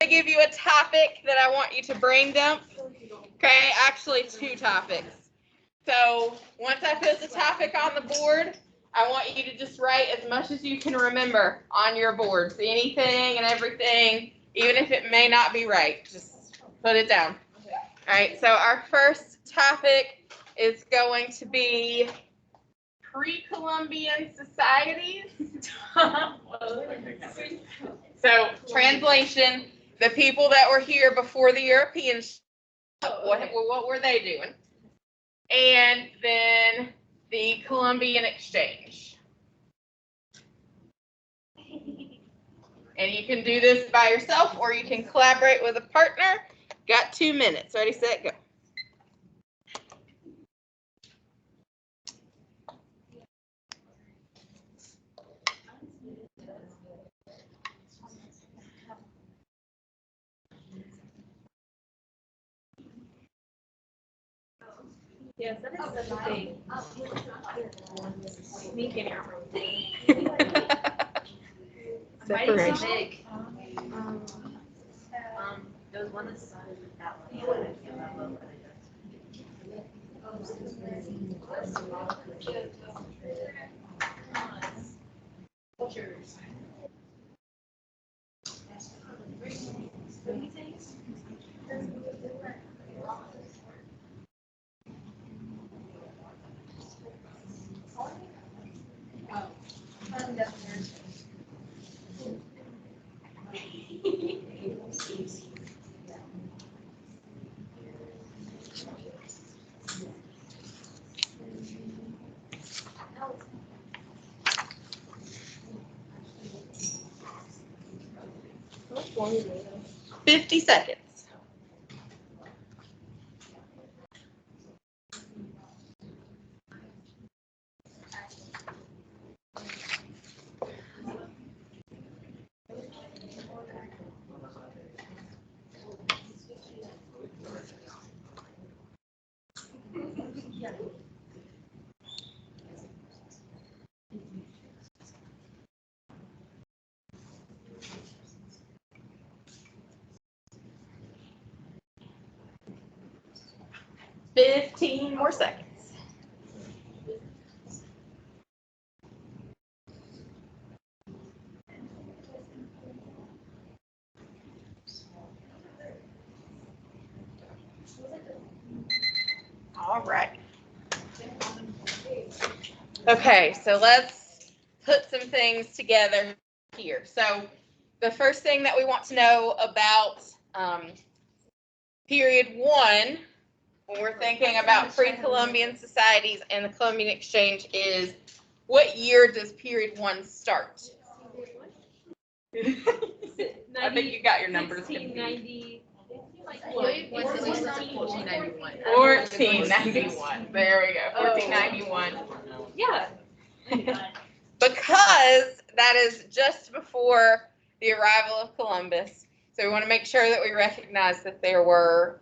to give you a topic that I want you to brain dump. Okay, actually 2 topics. So once I put the topic on the board, I want you to just write as much as you can remember on your boards. Anything and everything, even if it may not be right, just put it down. All right, so our first topic is going to be pre-Columbian societies. So translation, the people that were here before the Europeans, what were they doing? And then the Columbian Exchange. And you can do this by yourself or you can collaborate with a partner. Got 2 minutes. Ready, set, go. Yes, that is such a thing. Me can't Separation. big. There was one that started with that one. Wow. 50 seconds. Fifteen more seconds. All right. Okay, so let's put some things together here. So the first thing that we want to know about period 1, when we're thinking about pre-Columbian societies and the Columbian Exchange, is what year does period 1 start? I think you got your numbers confused. 1491. There we go. 1491. Yeah. Because that is just before the arrival of Columbus. So we want to make sure that we recognize that there were,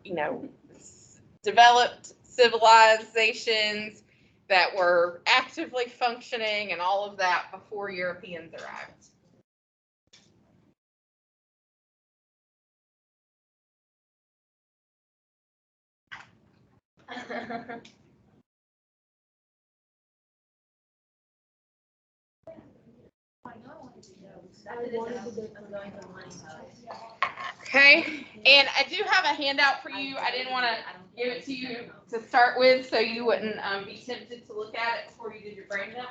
developed civilizations that were actively functioning and all of that before Europeans arrived. Okay, and I do have a handout for you. I didn't want to give it to you to start with, so you wouldn't be tempted to look at it before you did your brain dump.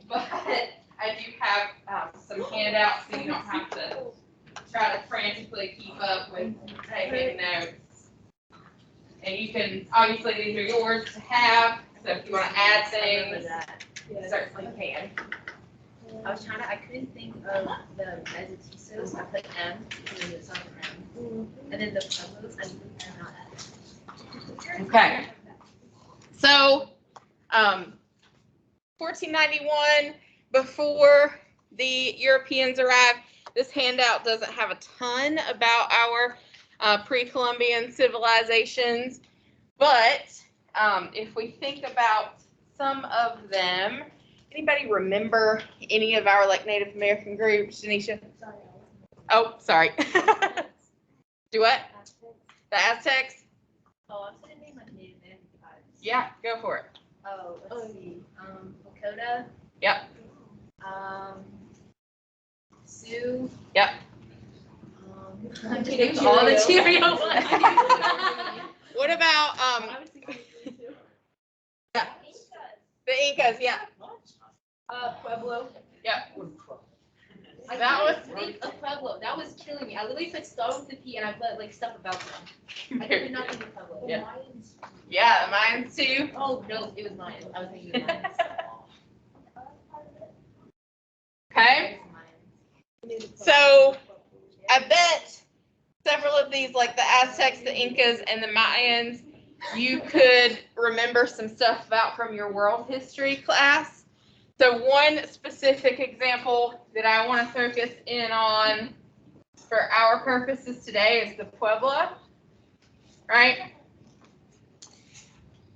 But I do have some handouts, so you don't have to try to frantically keep up with taking notes. And you can, obviously, these are yours to have, so if you want to add things, you certainly can. I couldn't think of the mezzotisos. I put M and then it's on M. And then the puzzles, I cannot add. Okay. So, 1491, before the Europeans arrived, this handout doesn't have a ton about our pre-Columbian civilizations, but if we think about some of them, anybody remember any of our Native American groups, Janisha? Oh, sorry. Do what? The Aztecs? Oh, I was gonna name my Native American tribes. Yeah, go for it. Oh, let's see. Lakota. Yep. Sioux. Yep. I'm kidding. All the Cheerio ones. What about yeah, the Incas? Yeah. Pueblo. Yep. I That was- couldn't think of Pueblo. That was killing me. I literally put Star with the P and I put like stuff about them. I could not think of Pueblo. Yeah. Yeah, the Mayans too. Oh no, it was mine. I was thinking of mine. Okay. So I bet several of these, like the Aztecs, the Incas, and the Mayans, you could remember some stuff about from your world history class. So one specific example that I want to focus in on for our purposes today is the Pueblo, right?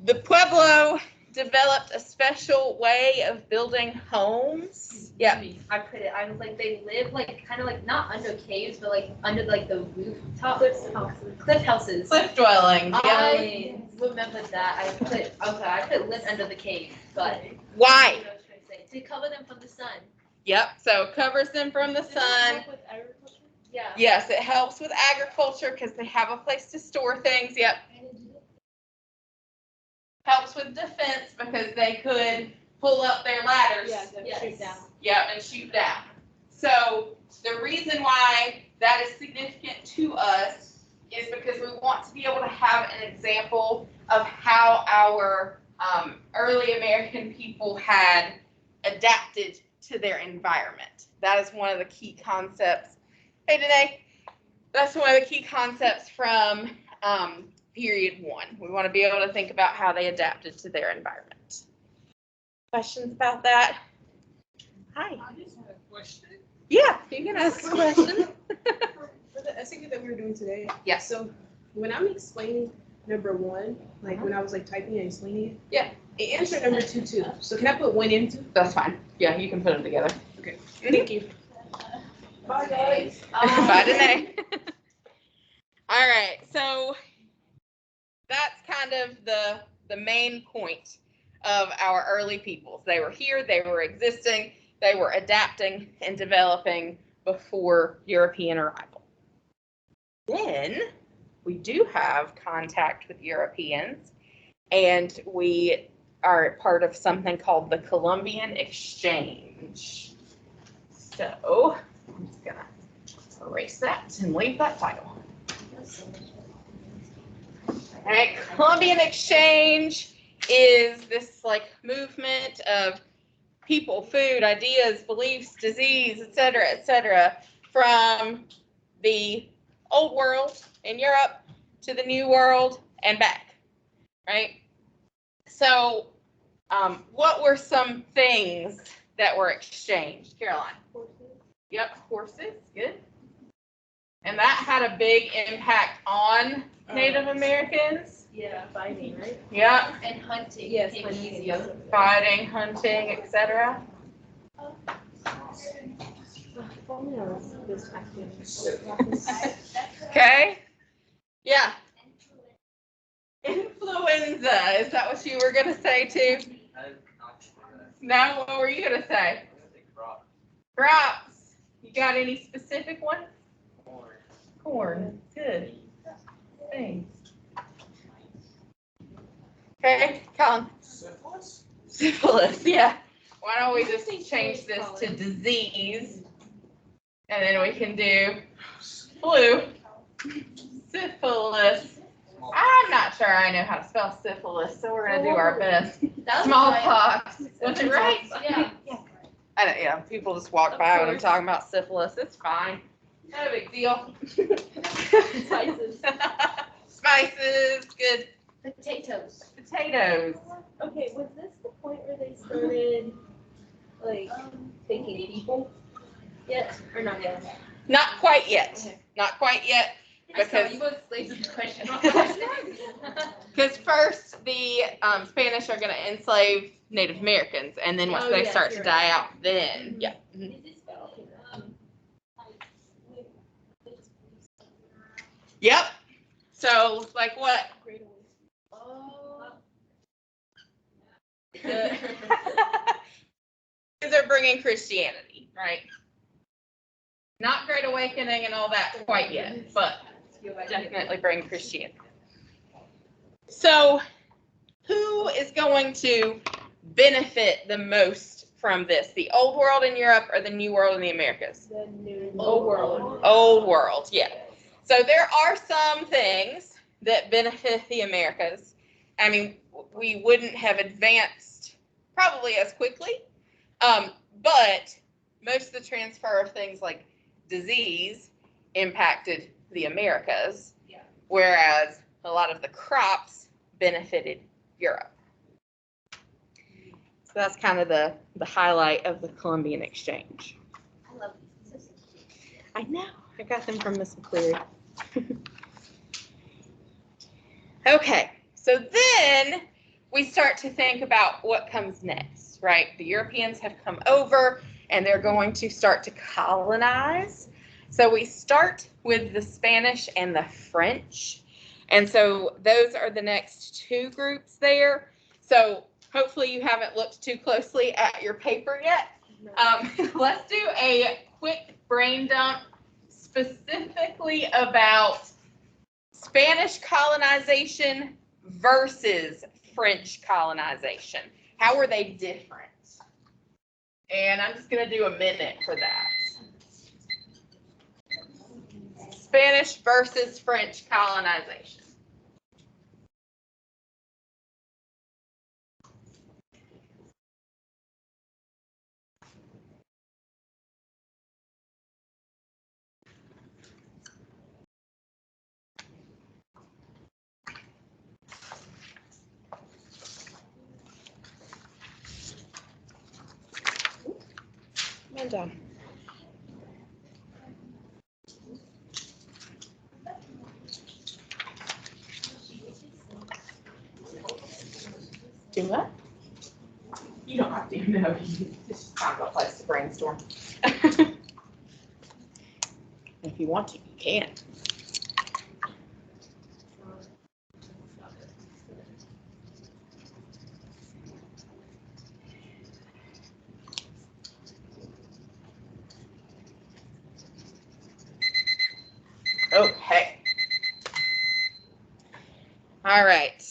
The Pueblo developed a special way of building homes. Yeah. I put it. I was like, they live like kind of like not under caves, but like under like the rooftop cliff houses. Cliff dwellings. Yeah. I remember that. I put live under the cave, but Why? you know what I was trying to say. To cover them from the sun. Yep. So it covers them from the sun. Yeah. Yes, it helps with agriculture because they have a place to store things. Yep. Helps with defense because they could pull up their ladders. Shoot down. Yep, and shoot down. So the reason why that is significant to us is because we want to be able to have an example of how our early American people had adapted to their environment. That is one of the key concepts. Hey, Danae, that's one of the key concepts from period 1. We want to be able to think about how they adapted to their environment. Questions about that? Hi. I just have a question. Yeah, you can ask a question. For the essay that we were doing today. Yes. So when I'm explaining number 1, like when I was like typing and explaining it. Yeah. It answered number 2 too. So can I put 1 in too? That's fine. Yeah, you can put them together. Okay. Thank you. Bye guys. Bye, Danae. All right, so that's kind of the main point of our early peoples. They were here, they were existing, they were adapting and developing before European arrival. Then we do have contact with Europeans, and we are part of something called the Columbian Exchange. So I'm just gonna erase that and leave that title. All right, Columbian Exchange is this like movement of people, food, ideas, beliefs, disease, et cetera, from the old world in Europe to the new world and back, right? So what were some things that were exchanged, Caroline? Horses. Yep, horses, good. And that had a big impact on Native Americans. Yeah, fighting, right? Yep, And hunting. Yes, became hunting. easier. fighting, hunting, etc. Okay. Yeah. Influenza. Is that what you were gonna say too? No, what were you gonna say? Crops. You got any specific ones? Corn. Good. Thanks. Okay, Colin. Syphilis, yeah. Why don't we just change this to disease? And then we can do flu. Syphilis. I'm not sure I know how to spell syphilis, so we're gonna do our best. That was Smallpox. Was it right? Yeah. I don't, yeah, people just walk Of by when I'm course. talking about syphilis. It's fine. No big deal. Spices. Spices, good. Potatoes. Potatoes. Okay, was this the point where they started, like, taking people yet, or not yet? Not quite yet. Okay. Not quite yet. I saw Because- you both slaves in the question. Because first, the Spanish are going to enslave Native Americans, and then once Oh, they yes, start to you're die right. out, then, yeah. Mhm. Yep. So, like what? Great Awakening. Oh. These are bringing Christianity, right? Not Great Awakening and all that quite yet, but definitely bring Christianity. So, who is going to benefit the most from this? The Old World in Europe or the New World in the Americas? The new Old World. Old World, yeah. So there are some things that benefit the Americas. I mean, we wouldn't have advanced probably as quickly, but most of the transfer of things like disease impacted the Americas, whereas a lot of the crops benefited Europe. So that's kind of the highlight of the Columbian Exchange. I love these. I know. I got them from Miss McCleary. Okay, so then we start to think about what comes next, right? The Europeans have come over and they're going to start to colonize. So we start with the Spanish and the French. And so those are the next two groups there. So hopefully you haven't looked too closely at your paper yet. Let's do a quick brain dump specifically about Spanish colonization versus French colonization. How were they different? And I'm just going to do a minute for that. Spanish versus French colonization. Well done. Do what? You don't have to know. It's just kind of a place to brainstorm. If you want to, you can. Okay. All right.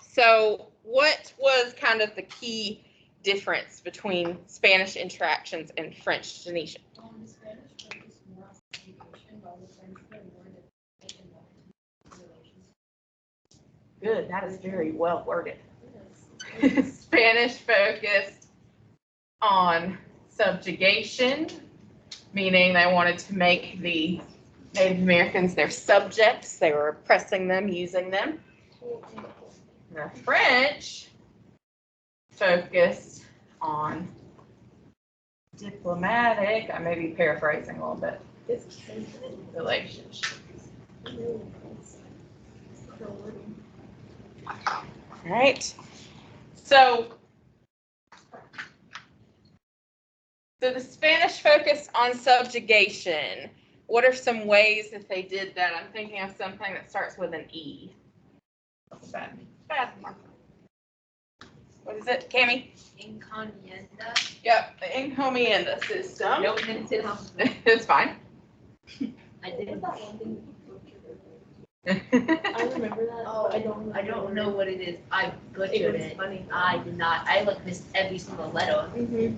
So what was kind of the key difference between Spanish interactions and French, Tanisha? The Spanish focused more on education, while the French were more diplomatic and relations. Good. That is very well worded. Spanish focused on subjugation, meaning they wanted to make the Native Americans their subjects. They were oppressing them, using them. The French focused on diplomatic, I may be paraphrasing a little bit, relationships. All right. So the Spanish focused on subjugation. What are some ways that they did that? I'm thinking of something that starts with an E. What's that? Bad marker. What is it, Cammie? Encomienda. Yep, the encomienda system. Nope, didn't sit down. It's fine. I didn't. I remember that. Oh, but I don't know what it is. I butchered was it. funny. I did not. I missed every single letter. Mm-hmm.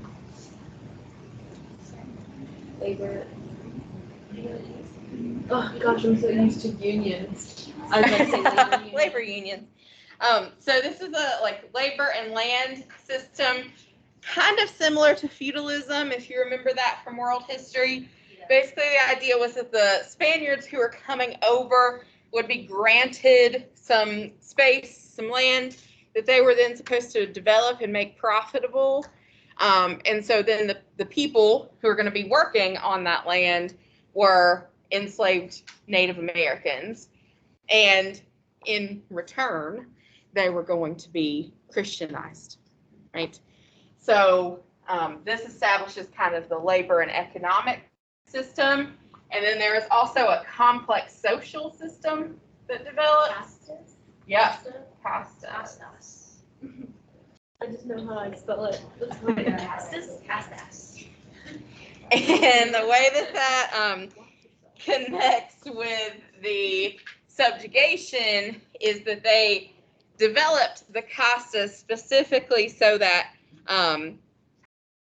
Labor. Oh gosh, I'm so used to unions. I was gonna say labor union. Labor unions. So this is a labor and land system, kind of similar to feudalism, if you remember that from world history. Basically, the idea was that the Spaniards who were coming over would be granted some space, some land that they were then supposed to develop and make profitable. And so then the people who are going to be working on that land were enslaved Native Americans. And in return, they were going to be Christianized, right? So this establishes kind of the labor and economic system. And then there was also a complex social system that developed. Castas? Yep, Casta? Castas. Castas. I just know how I spell it. Let's go Wait, with Castas? Castas. And the way that connects with the subjugation is that they developed the castas specifically so that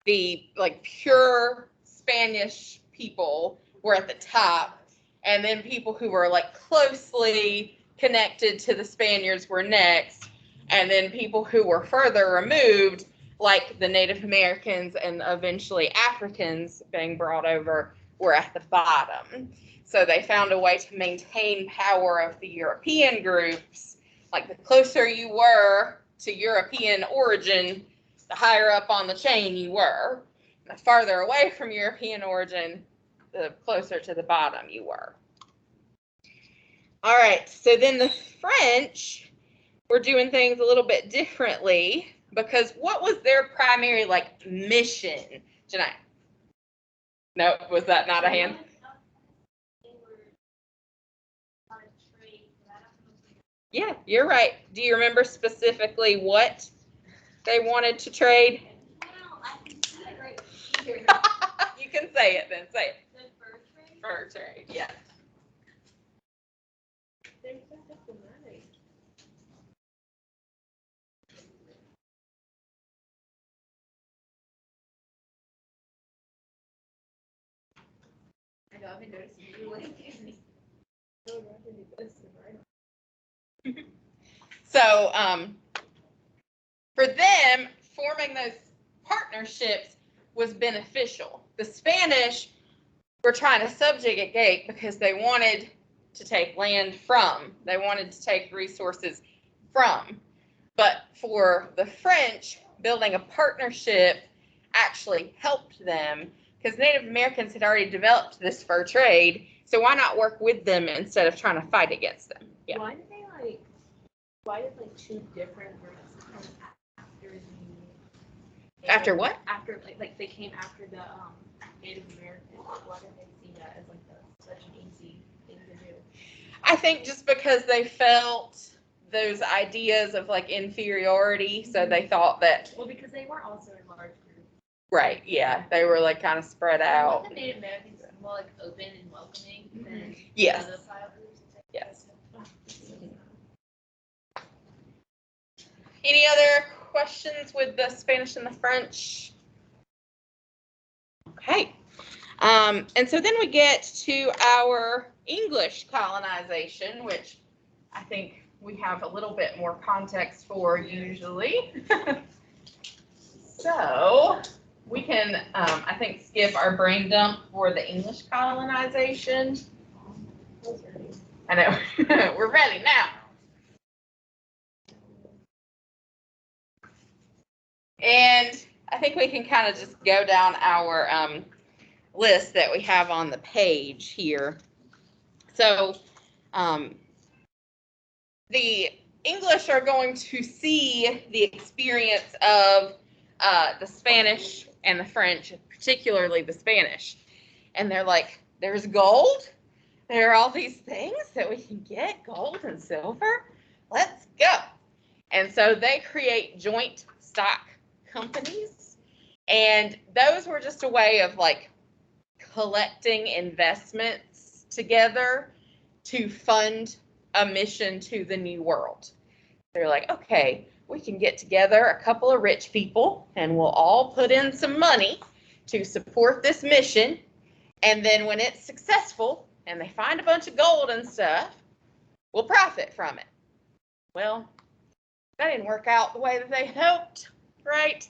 the like pure Spanish people were at the top, and then people who were like closely connected to the Spaniards were next, and then people who were further removed, like the Native Americans and eventually Africans being brought over, were at the bottom. So they found a way to maintain power of the European groups. Like the closer you were to European origin, the higher up on the chain you were. The farther away from European origin, the closer to the bottom you were. All right, so then the French were doing things a little bit differently, because what was their primary like mission? Janai? No, was that not a hand? Yeah, you're right. Do you remember specifically what they wanted to trade? You can say it then. Say it. Fur trade. Yeah. They're so diplomatic. I know, I've been noticing you like. No, I can do this and right. So, for them, forming those partnerships was beneficial. The Spanish were trying to subjugate because they wanted to take land from, they wanted to take resources from. But for the French, building a partnership actually helped them, because Native Americans had already developed this fur trade. So why not work with them instead of trying to fight against them? Yeah. Why did two different groups come after the? After what? After like they came after the Native Americans. Why did they see that as such an easy thing to do? I think just because they felt those ideas of like inferiority, so they thought that. Well, because they were also in large groups. Right. Yeah, they were like kind of spread out. The Native Americans more like open and welcoming than Yes. other file groups. Yes. Any other questions with the Spanish and the French? Okay. And so then we get to our English colonization, which I think we have a little bit more context for usually. So we can, I think, skip our brain dump for the English colonization. I know, we're ready now. And I think we can kind of just go down our list that we have on the page here. So the English are going to see the experience of the Spanish and the French, particularly the Spanish. And they're like, there's gold. There are all these things that we can get, gold and silver. Let's go. And so they create joint stock companies. And those were just a way of like collecting investments together to fund a mission to the New World. They're like, okay, we can get together a couple of rich people and we'll all put in some money to support this mission. And then when it's successful and they find a bunch of gold and stuff, we'll profit from it. Well, that didn't work out the way that they hoped, right?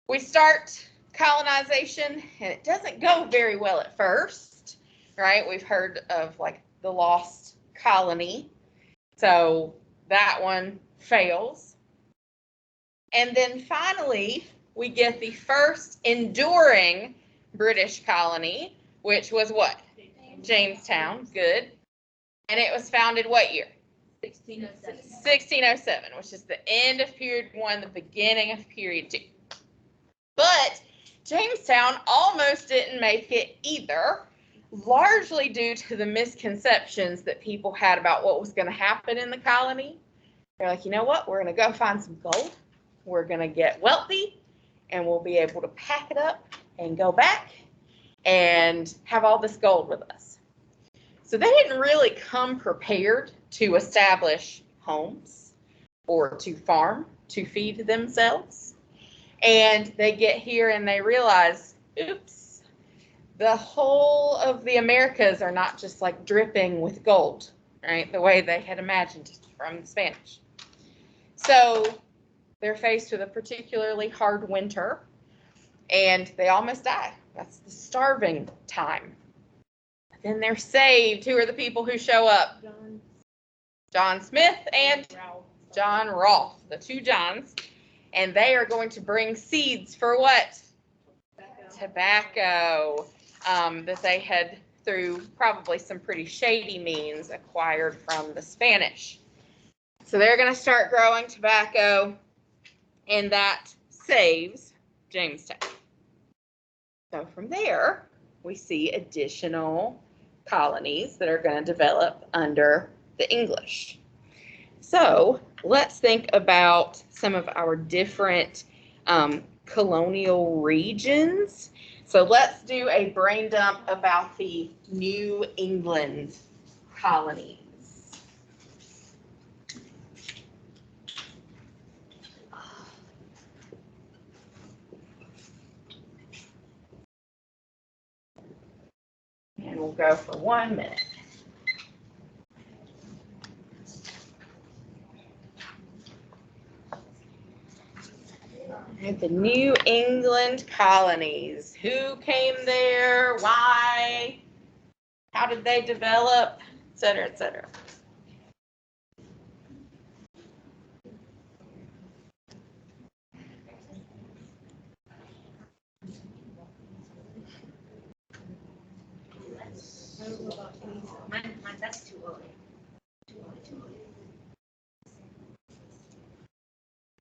We start colonization and it doesn't go very well at first, right? We've heard of like the lost colony. So that one fails. And then finally, we get the first enduring British colony, which was what? Jamestown. Good. And it was founded what year? 1607. 1607, which is the end of period 1, the beginning of period 2. But Jamestown almost didn't make it either. largely due to the misconceptions that people had about what was going to happen in the colony. They're like, you know what? We're going to go find some gold. We're going to get wealthy, and we'll be able to pack it up and go back and have all this gold with us. So they didn't really come prepared to establish homes or to farm, to feed themselves. And they get here and they realize, oops, the whole of the Americas are not just like dripping with gold, right? The way they had imagined it from the Spanish. So they're faced with a particularly hard winter and they almost die. That's the starving time. Then they're saved. Who are the people who show up? John Smith and John Rolfe, the two Johns. And they are going to bring seeds for what? Tobacco. That they had, through probably some pretty shady means, acquired from the Spanish. So they're going to start growing tobacco, and that saves Jamestown. So from there, we see additional colonies that are going to develop under the English. So let's think about some of our different colonial regions. So let's do a brain dump about the New England colonies. And we'll go for 1 minute. The New England colonies. Who came there? Why? How did they develop? Et cetera, et cetera. That's too early. Too early.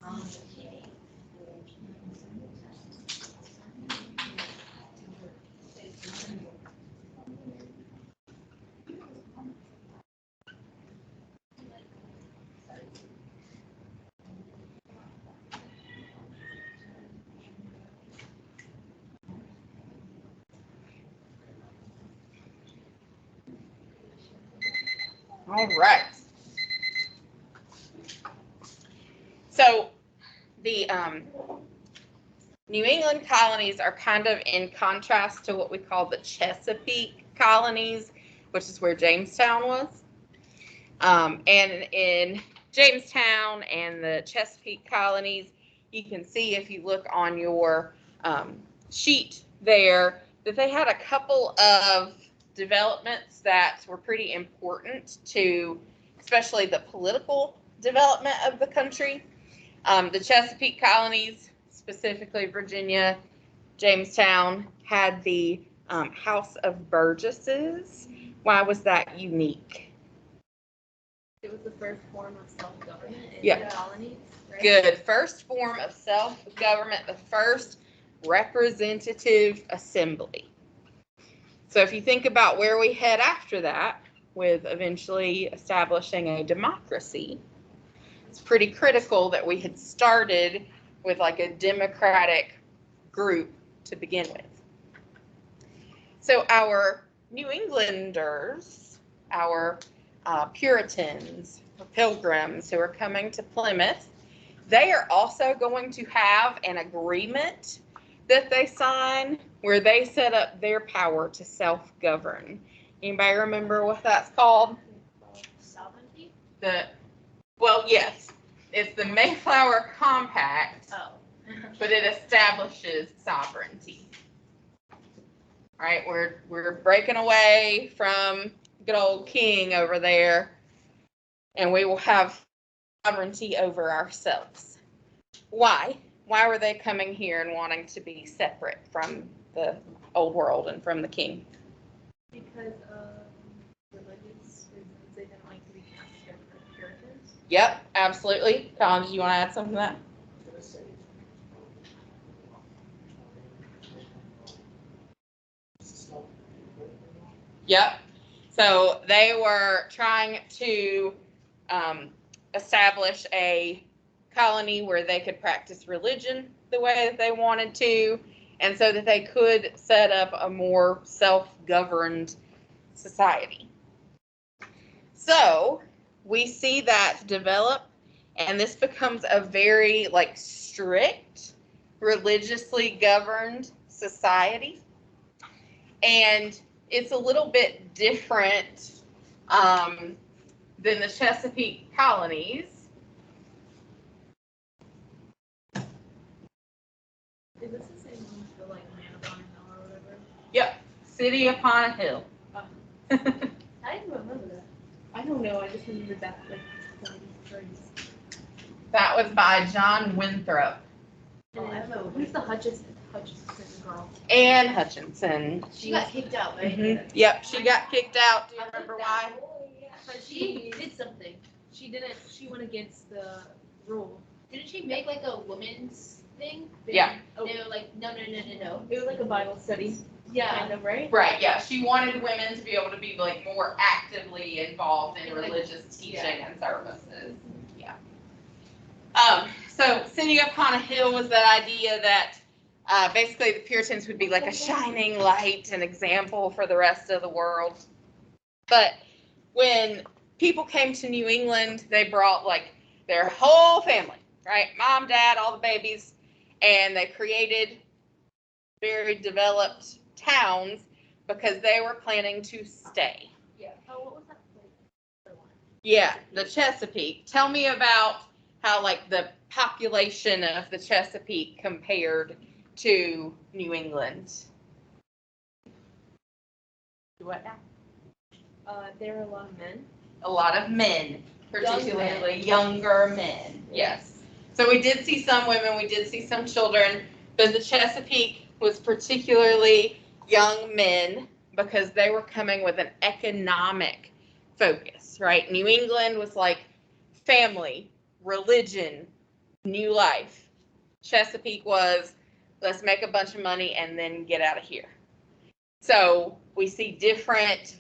Okay. All right. So the New England colonies are kind of in contrast to what we call the Chesapeake colonies, which is where Jamestown was. And in Jamestown and the Chesapeake colonies, you can see if you look on your sheet there that they had a couple of developments that were pretty important to especially the political development of the country. The Chesapeake colonies, specifically Virginia, Jamestown, had the House of Burgesses. Why was that unique? It was the first form of self-government in Yeah. the colonies, right? Good. First form of self-government, the first representative assembly. So if you think about where we head after that, with eventually establishing a democracy, it's pretty critical that we had started with like a democratic group to begin with. So our New Englanders, our Puritans, or Pilgrims who are coming to Plymouth, they are also going to have an agreement that they sign where they set up their power to self-govern. Anybody remember what that's called? Sovereignty? Well, yes, it's the Mayflower Compact, Oh. but it establishes sovereignty. All right, we're breaking away from good old king over there, and we will have sovereignty over ourselves. Why? Why were they coming here and wanting to be separate from the old world and from the king? Because of religious reasons, they didn't like to be considered Puritans. Yep, absolutely. Colin, did you want to add something to that? Yep. So they were trying to establish a colony where they could practice religion the way that they wanted to, and so that they could set up a more self-governed society. So we see that develop, and this becomes a very like strict, religiously governed society. And it's a little bit different than the Chesapeake colonies. Is this the same one for like Man Upon a Hill or whatever? Yep, City Upon a Hill. Oh. I didn't remember that. I don't know. I just remembered that like phrase. That was by John Winthrop. Oh, I don't know. Who's the Hutchinson girl? Anne Hutchinson. She got kicked out, right? Yep, she got kicked out. Do you remember why? But she did something. She didn't. She went against the rule. Didn't she make like a women's thing? Yeah. Oh. They were like, no. It was like a Bible study, Yeah. kind of, right? Right, yeah. She wanted women to be able to be like more actively involved in religious teaching and services. Yeah. So City Upon a Hill was that idea that basically the Puritans would be like a shining light, an example for the rest of the world. But when people came to New England, they brought like their whole family, right? Mom, dad, all the babies, and they created very developed towns because they were planning to stay. Yeah. Oh, what was that place? Yeah, the Chesapeake. Tell me about how like the population of the Chesapeake compared to New England. What now? There were a lot of men. A lot of men, particularly men. younger men. Yes. So we did see some women, we did see some children, but the Chesapeake was particularly young men because they were coming with an economic focus, right? New England was like family, religion, new life. Chesapeake was, let's make a bunch of money and then get out of here. So we see different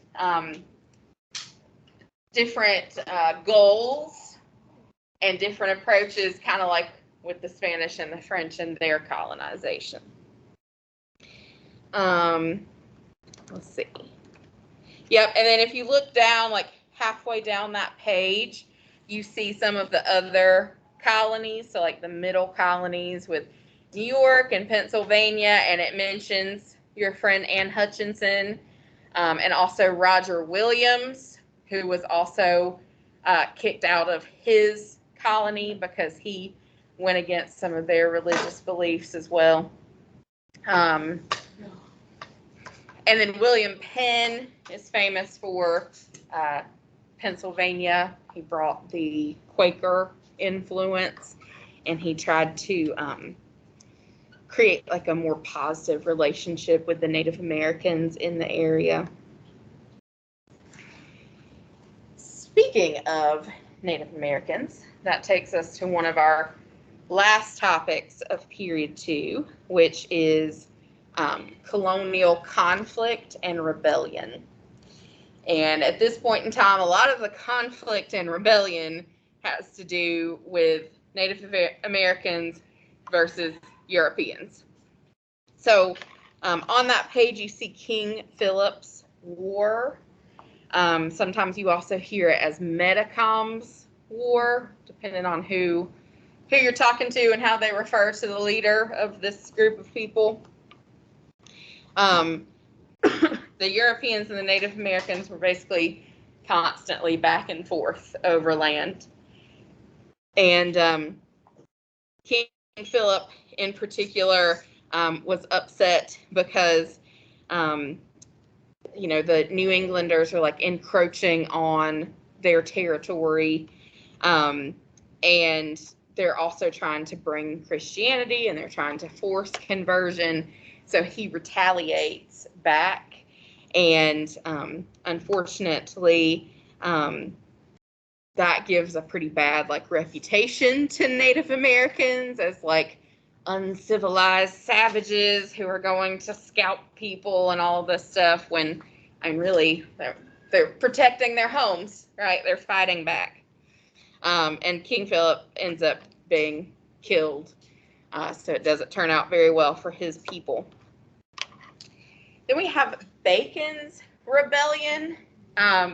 goals and different approaches, kind of like with the Spanish and the French and their colonization. Let's see. Yep, and then if you look down, like halfway down that page, you see some of the other colonies, so like the middle colonies with New York and Pennsylvania, and it mentions your friend Anne Hutchinson, and also Roger Williams, who was also kicked out of his colony because he went against some of their religious beliefs as well. And then William Penn is famous for Pennsylvania. He brought the Quaker influence, and he tried to create like a more positive relationship with the Native Americans in the area. Speaking of Native Americans, that takes us to one of our last topics of period 2, which is colonial conflict and rebellion. And at this point in time, a lot of the conflict and rebellion has to do with Native Americans versus Europeans. So on that page, you see King Philip's War. Sometimes you also hear it as Metacom's War, depending on who you're talking to and how they refer to the leader of this group of people. The Europeans and the Native Americans were basically constantly back and forth over land. And King Philip in particular was upset because, the New Englanders are like encroaching on their territory. And they're also trying to bring Christianity, and they're trying to force conversion. So he retaliates back. And unfortunately, that gives a pretty bad reputation to Native Americans as uncivilized savages who are going to scalp people and all this stuff, when I mean, really, they're protecting their homes, right? They're fighting back. And King Philip ends up being killed. So it doesn't turn out very well for his people. Then we have Bacon's rebellion,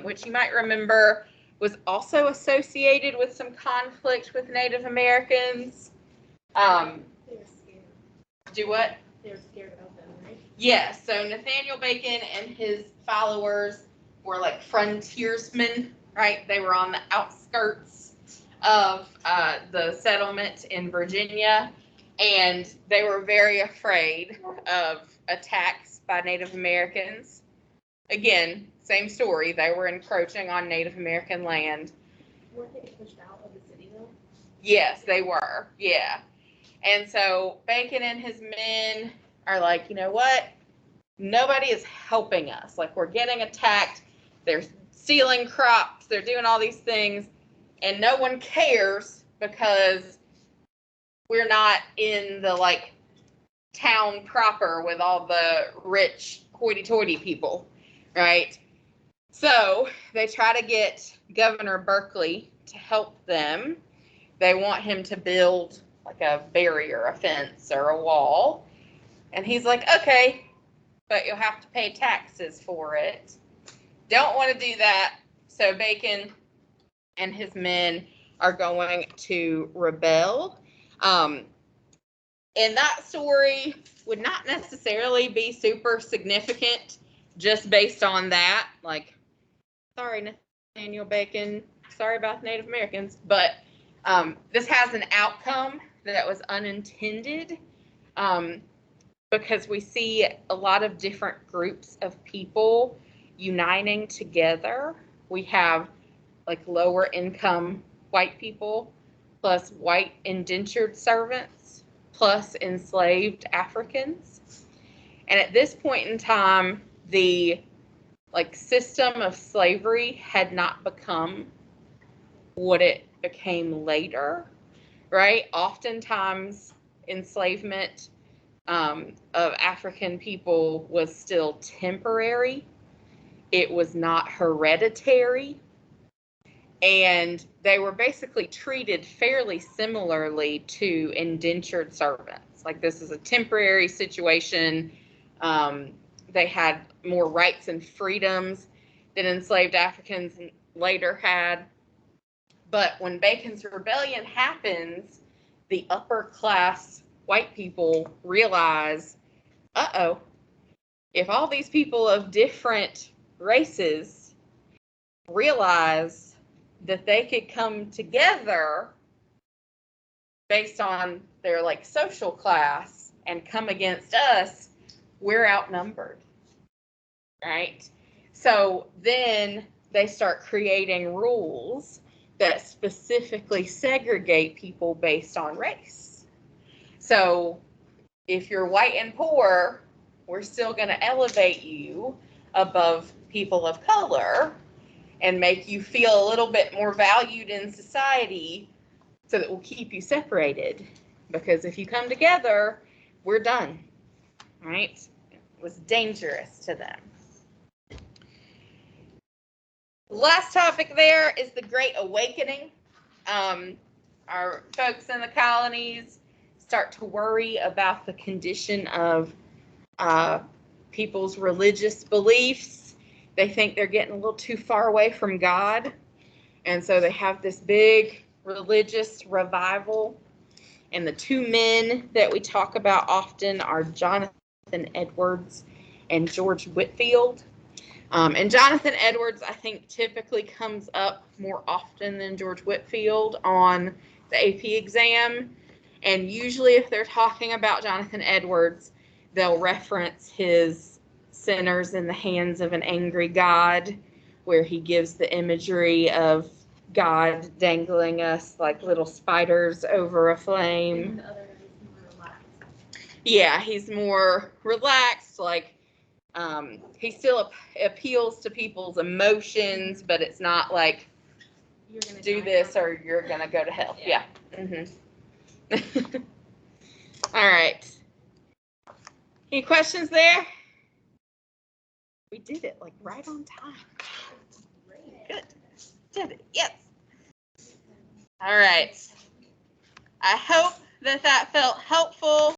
which you might remember was also associated with some conflict with Native Americans. They were scared. Do what? They were scared of them, right? Yes, so Nathaniel Bacon and his followers were like frontiersmen, right? They were on the outskirts of the settlement in Virginia, and they were very afraid of attacks by Native Americans. Again, same story. They were encroaching on Native American land. Weren't they pushed out of the city though? Yes, they were. Yeah. And so Bacon and his men are like, you know what? Nobody is helping us. Like, we're getting attacked. They're stealing crops. They're doing all these things. And no one cares because we're not in the, like, town proper with all the rich hoity-toity people, right? So they try to get Governor Berkeley to help them. They want him to build like a barrier, a fence, or a wall. And he's like, okay, but you'll have to pay taxes for it. Don't want to do that. So Bacon and his men are going to rebel. And that story would not necessarily be super significant just based on that. Like, sorry, Nathaniel Bacon, sorry about the Native Americans, but this has an outcome that was unintended, because we see a lot of different groups of people uniting together. We have like lower income white people, plus white indentured servants, plus enslaved Africans. And at this point in time, the like system of slavery had not become what it became later, right? Oftentimes enslavement of African people was still temporary. It was not hereditary. And they were basically treated fairly similarly to indentured servants. Like, this is a temporary situation. They had more rights and freedoms than enslaved Africans later had. But when Bacon's rebellion happens, the upper class white people realize, uh-oh, if all these people of different races realize that they could come together based on their like social class and come against us, we're outnumbered, right? So then they start creating rules that specifically segregate people based on race. So if you're white and poor, we're still going to elevate you above people of color and make you feel a little bit more valued in society, so that we'll keep you separated. Because if you come together, we're done, right? It was dangerous to them. Last topic there is the Great Awakening. Our folks in the colonies start to worry about the condition of people's religious beliefs. They think they're getting a little too far away from God. And so they have this big religious revival. And the two men that we talk about often are Jonathan Edwards and George Whitefield. And Jonathan Edwards, I think, typically comes up more often than George Whitefield on the AP exam. And usually if they're talking about Jonathan Edwards, they'll reference his Sinners in the Hands of an Angry God, where he gives the imagery of God dangling us like little spiders over a flame. And the other guy is more relaxed. Yeah, he's more relaxed, like he still appeals to people's emotions, but it's not like, You're gonna do die this from or you're gonna go to hell. Yeah. All right. Any questions there? We did it like right on time. Good. Did it. Yes. All right. I hope that felt helpful.